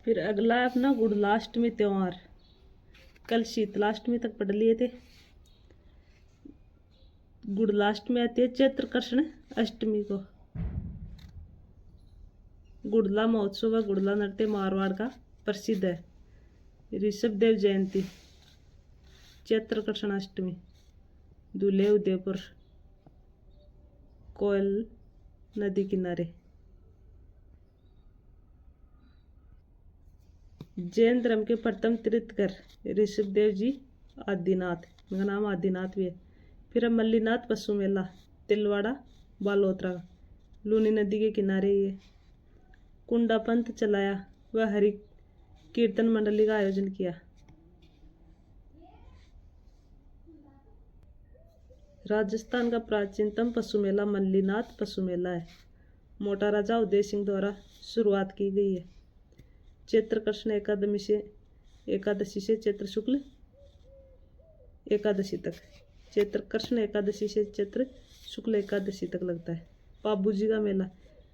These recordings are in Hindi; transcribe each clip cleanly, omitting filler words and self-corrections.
फिर अगला है अपना गुड़लाष्टमी त्योहार। कल शीतलाष्टमी तक पढ़ लिए थे। गुड़लाष्टमी आती है चैत्र कृष्ण अष्टमी को। गुड़ला महोत्सव व गुड़ला नृत्य मारवाड़ का प्रसिद्ध है। ऋषभ देव जयंती चैत्र कृष्ण अष्टमी, दूल्हे उदयपुर कोयल नदी किनारे। जैन धर्म के प्रथम तीर्थकर ऋषभ देव जी आदिनाथ, इनका नाम आदिनाथ भी है। फिर अब मल्लीनाथ पशु मेला तिलवाड़ा बालोतरा, लूनी नदी के किनारे। ये कुंडा पंथ चलाया वह हरि कीर्तन मंडली का आयोजन किया। राजस्थान का प्राचीनतम पशु मेला मल्लीनाथ पशु मेला है। मोटा राजा उदय सिंह द्वारा शुरुआत की गई है। चैत्र कृष्ण एकादशी से चैत्र शुक्ल एकादशी तक, चैत्र कृष्ण एकादशी से चैत्र शुक्ल एकादशी तक लगता है। पाबू जी का मेला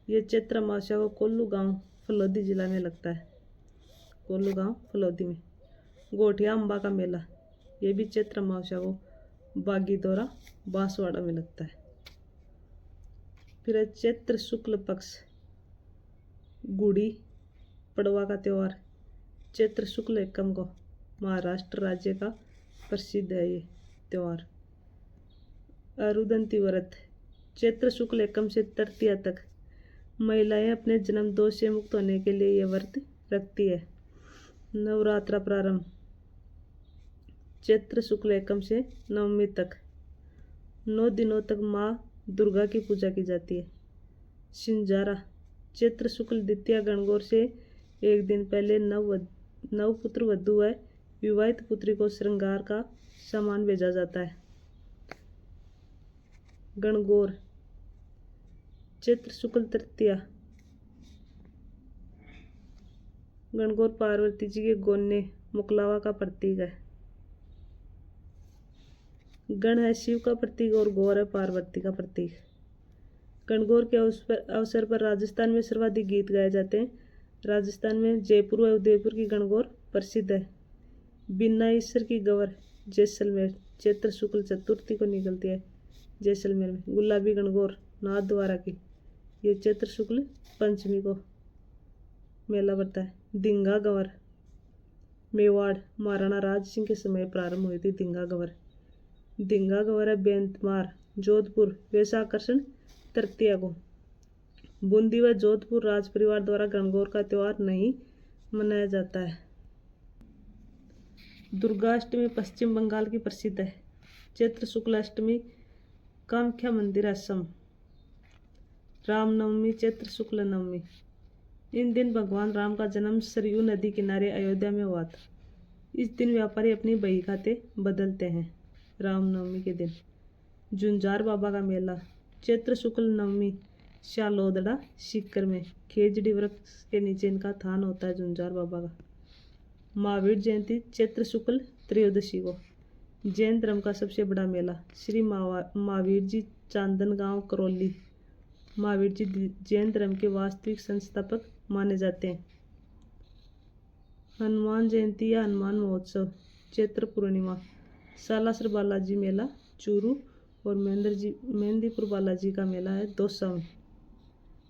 ये चैत्र अमावस्या को कोल्लू गांव फलोदी जिला में लगता है। कोल्लू गांव फलोदी में। गोठिया अम्बा का मेला ये भी चैत्र अमावस्या को बागीदोरा बांसवाड़ा में लगता है। फिर चैत्र शुक्ल पक्ष गुड़ी पड़वा का त्यौहार चैत्र शुक्ल एकम को महाराष्ट्र राज्य का प्रसिद्ध है ये त्यौहार। अरुदंती व्रत चैत्र शुक्ल एकम से तृतीया तक महिलाएं अपने जन्म दोष से मुक्त होने के लिए यह व्रत रखती है। नवरात्रा प्रारंभ चैत्र शुक्ल एकम से नवमी तक 9 दिनों तक माँ दुर्गा की पूजा की जाती है। सिंजारा चैत्र शुक्ल द्वितीया गणगौर से एक दिन पहले नवपुत्र वधू व विवाहित पुत्री को श्रृंगार का सामान भेजा जाता है। गणगौर चैत्र शुक्ल तृतीया गणगौर पार्वती जी के गोन्य मुकलावा का प्रतीक है। गण है शिव का प्रतीक और गौर है पार्वती का प्रतीक। गणगौर के अवसर पर राजस्थान में सर्वाधिक गीत गाए जाते हैं। राजस्थान में जयपुर व उदयपुर की गणगौर प्रसिद्ध है। बिन्ना ईश्वर की गवर जैसलमेर चैत्र शुक्ल चतुर्थी को निकलती है। जैसलमेर में गुलाबी गणगौर नाथद्वारा की ये चैत्र शुक्ल पंचमी को मेला पड़ता है। दिंगा गवर मेवाड़ महाराणा राज सिंह के समय प्रारंभ हुई थी। दिंगा गवर है बेंतमार जोधपुर वैशाखर्षण तृतीया को। बूंदी व जोधपुर राज परिवार द्वारा गणगौर का त्यौहार नहीं मनाया जाता है। दुर्गाष्टमी पश्चिम बंगाल की प्रसिद्ध है। चैत्र शुक्ल अष्टमी कामाख्या मंदिर असम। रामनवमी चैत्र शुक्ल नवमी इन दिन भगवान राम का जन्म सरयू नदी किनारे अयोध्या में हुआ था। इस दिन व्यापारी अपनी बही खाते बदलते हैं। रामनवमी के दिन जुंजार बाबा का मेला चैत्र शुक्ल नवमी शालोदड़ा सीकर में खेजड़ी वृक्ष के नीचे इनका थान होता है जुंजार बाबा का। महावीर जयंती चैत्र शुक्ल त्रयोदशी को। जैन धर्म का सबसे बड़ा मेला श्री महावीर जी चांदन गांव करौली। महावीर जी जैन धर्म के वास्तविक संस्थापक माने जाते हैं। हनुमान जयंती या हनुमान महोत्सव चैत्र पूर्णिमा सालासर बालाजी मेला चूरू और मेहंदीपुर बालाजी का मेला है दौसा में।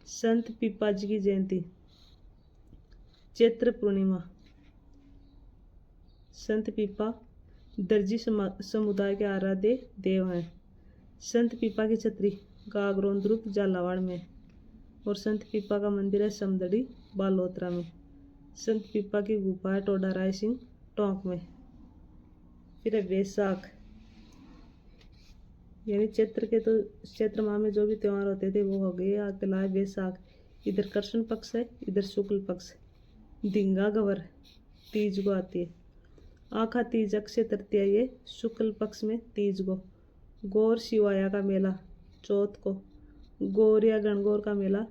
संत पीपा जी की जयंती चैत्र पूर्णिमा। संत पीपा दर्जी समुदाय के आराध्य देव हैं। संत पीपा की छतरी गागरोन द्रुप झालावाड़ में और संत पीपा का मंदिर है समदड़ी बालोतरा में। संत पीपा की गुफा है टोडा राय सिंह टोंक में। फिर है वैसाख यानी चैत्र माह में जो भी त्यौहार होते थे वो हो गए। अगला है वैसाख, इधर कृष्ण पक्ष है इधर शुक्ल पक्ष। दिंगा गवर तीज को आती है। आखा तीज अक्षय तृतीया ये शुक्ल पक्ष में तीज को। गौर शिवाया का मेला चौथ को। गौर या गणगौर का मेला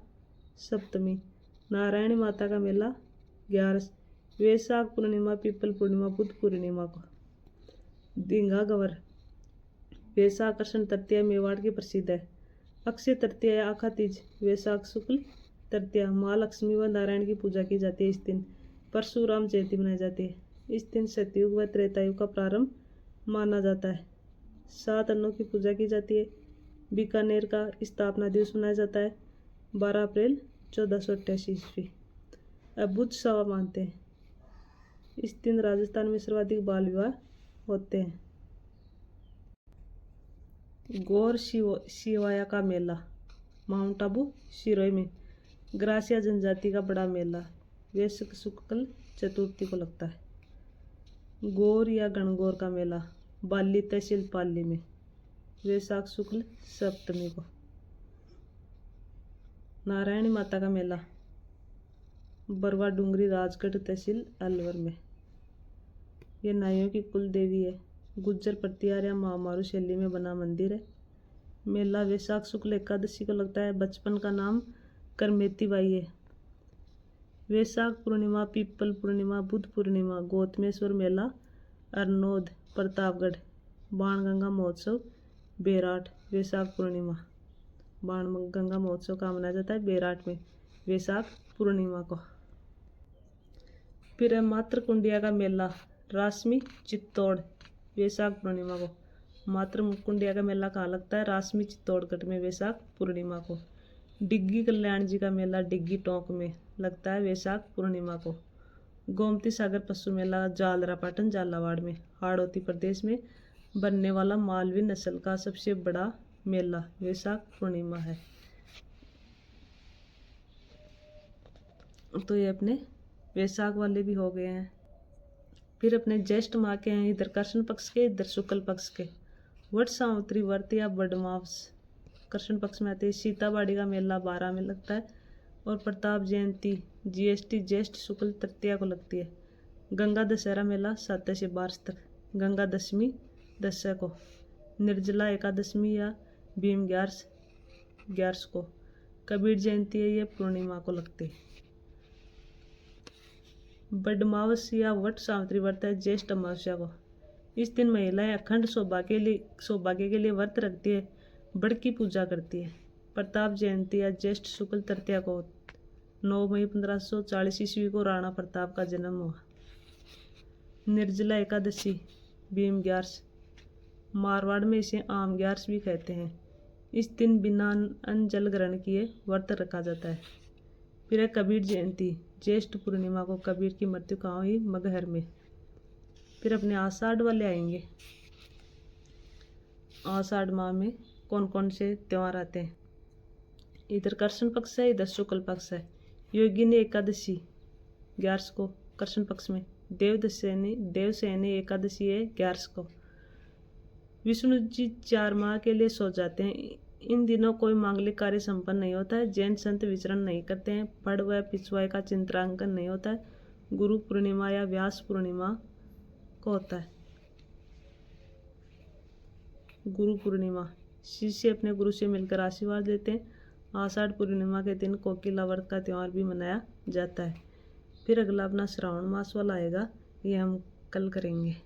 सप्तमी। नारायणी माता का मेला 11। वैशाख पूर्णिमा पीपल पूर्णिमा बुद्ध पूर्णिमा को। दिंगा गवर वैशाख कृष्ण तृतीया मेवाड़ की प्रसिद्ध है। अक्षय तृतीया आखा तीज वैशाख शुक्ल तृतीया माँ लक्ष्मी व नारायण की पूजा की जाती है इस दिन। परशुराम जयंती मनाई जाती है। इस दिन सतयुग व त्रेतायुग का प्रारंभ माना जाता है। 7 अन्नों की पूजा की जाती है। बीकानेर का स्थापना दिवस मनाया जाता है 12 अप्रैल 1488 ईस्वी। अब बुद्ध सवा मानते हैं। इस दिन राजस्थान में सर्वाधिक बाल विवाह होते हैं। गौर शिवाया का मेला माउंट आबू सिरोही में ग्रासिया जनजाति का बड़ा मेला वैशाख शुक्ल चतुर्थी को लगता है। गौर या गणगौर का मेला बाली तहसील पाली में वैशाख शुक्ल सप्तमी को। नारायणी माता का मेला बरवा डूंगरी राजगढ़ तहसील अलवर में। यह नाइयों की कुल देवी है। गुज्जर प्रतिहार या महामारू शैली में बना मंदिर है। मेला वैशाख शुक्ल एकादशी को लगता है। बचपन का नाम करमेती बाई है। वैशाख पूर्णिमा, पीपल पूर्णिमा, बुद्ध पूर्णिमा, गौतमेश्वर मेला, अरनोद, प्रतापगढ़, बाणगंगा महोत्सव, बेराट, वैशाख पूर्णिमा। बाणगंगा महोत्सव कहाँ मनाया जाता है? बेराट में वैशाख पूर्णिमा को। फिर है मातृ कुंडिया का मेला रासमी चित्तौड़ वैशाख पूर्णिमा को। मातृ कुंडिया का मेला कहाँ लगता है? रासमी चित्तौड़गढ़ में वैशाख पूर्णिमा को। डिग्गी कल्याण जी का मेला डिग्गी टोंक में लगता है वैशाख पूर्णिमा को। गोमती सागर पशु मेला जालरापाटन झालावाड़ में हाड़ौती प्रदेश में बनने वाला मालवी नस्ल का सबसे बड़ा मेला वैशाख पूर्णिमा है। तो ये अपने वैशाख वाले भी हो गए हैं। फिर अपने ज्येष्ठ माह के हैं, इधर कृष्ण पक्ष के, इधर शुक्ल पक्ष के। वट सावित्री व्रत या बडमास कृष्ण पक्ष में आते हैं। सीताबाड़ी का मेला 12 में लगता है और प्रताप जयंती जीएसटी ज्येष्ठ शुक्ल तृतीया को लगती है। गंगा दशहरा मेला 7 से 12 तक। गंगा दशमी दशहरा को। निर्जला एकादशमी या भीम 11 को। कबीर जयंती है, ये पूर्णिमा को लगती है। बडमावस या वट सावित्री व्रत है ज्येष्ठ अमावस्या को। इस दिन महिलाएं अखंड सौभाग्य के लिए व्रत रखती है, बड़ की पूजा करती है। प्रताप जयंती या ज्येष्ठ शुक्ल तृतीया को 9 मई 1540 ईस्वी को राणा प्रताप का जन्म हुआ। निर्जला एकादशी भीम 11 मारवाड़ में इसे आम 11 भी कहते हैं। इस दिन बिना अन्न जल ग्रहण किए व्रत रखा जाता है। फिर है कबीर जयंती ज्येष्ठ पूर्णिमा को। कबीर की मृत्यु कहाँ हुई? मगहर में। फिर अपने आषाढ़ वाले आएंगे। आषाढ़ माह में कौन कौन से त्यौहार आते हैं? इधर कृष्ण पक्ष है, इधर शुक्ल पक्ष है। योगिनी एकादशी 11 को कृष्ण पक्ष में। देवसैनी एकादशी है 11 को। विष्णु जी 4 माह के लिए सो जाते हैं। इन दिनों कोई मांगलिक कार्य संपन्न नहीं होता है। जैन संत विचरण नहीं करते हैं। फड़ व पिछवाई का चित्रांकन नहीं होता है। गुरु पूर्णिमा या व्यास पूर्णिमा को होता है। गुरु पूर्णिमा शिष्य अपने गुरु से मिलकर आशीर्वाद लेते हैं। आषाढ़ पूर्णिमा के दिन कोकिला व्रत का त्यौहार भी मनाया जाता है। फिर अगला अपना श्रावण मास वाला आएगा, ये हम कल करेंगे।